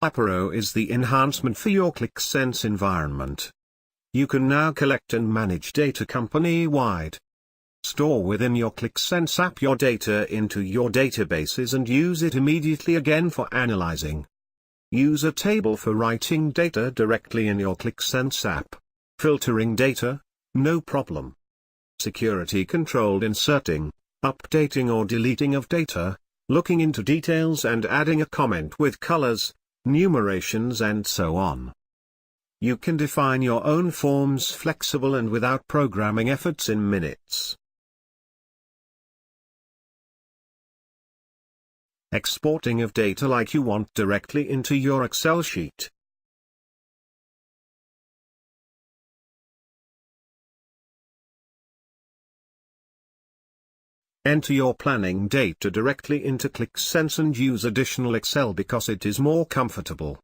Apparo is the enhancement for your Qlik Sense environment. You can now collect and manage data company-wide. Store within your Qlik Sense app your data into your databases and use it immediately again for analyzing. Use a table for writing data directly in your Qlik Sense app. Filtering data? No problem. Security controlled inserting, updating or deleting of data, looking into details and adding a comment with colors, numerations and so on. You can define your own forms flexible and without programming efforts in minutes. Exporting of data like you want directly into your Excel sheet. Enter your planning data directly into Qlik Sense and use additional Excel because it is more comfortable.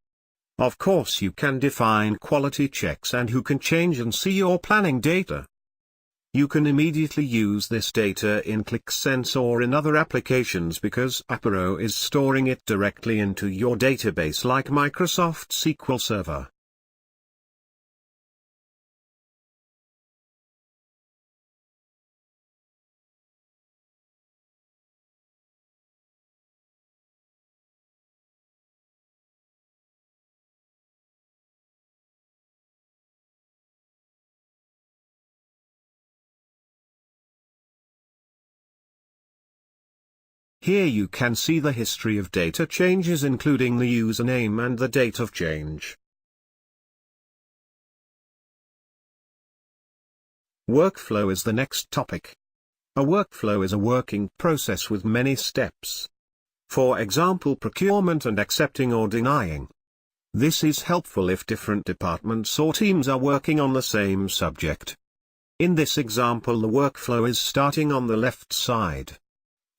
Of course you can define quality checks and you can change and see your planning data. You can immediately use this data in Qlik Sense or in other applications because Apparo is storing it directly into your database like Microsoft SQL Server. Here you can see the history of data changes including the username and the date of change. Workflow is the next topic. A workflow is a working process with many steps. For example, procurement and accepting or denying. This is helpful if different departments or teams are working on the same subject. In this example, the workflow is starting on the left side.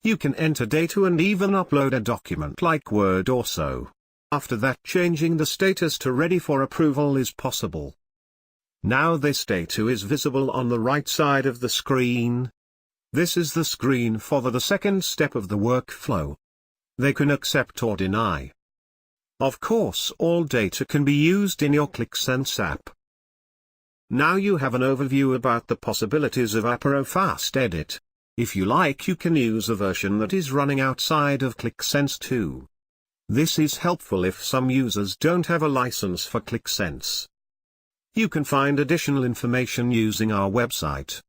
You can enter data and even upload a document like Word or so. After that, changing the status to ready for approval is possible. Now this data is visible on the right side of the screen. This is the screen for the second step of the workflow. They can accept or deny. Of course, all data can be used in your Qlik Sense app. Now you have an overview about the possibilities of Apparo Fast Edit. If you like, you can use a version that is running outside of Qlik Sense too. This is helpful if some users don't have a license for Qlik Sense. You can find additional information using our website.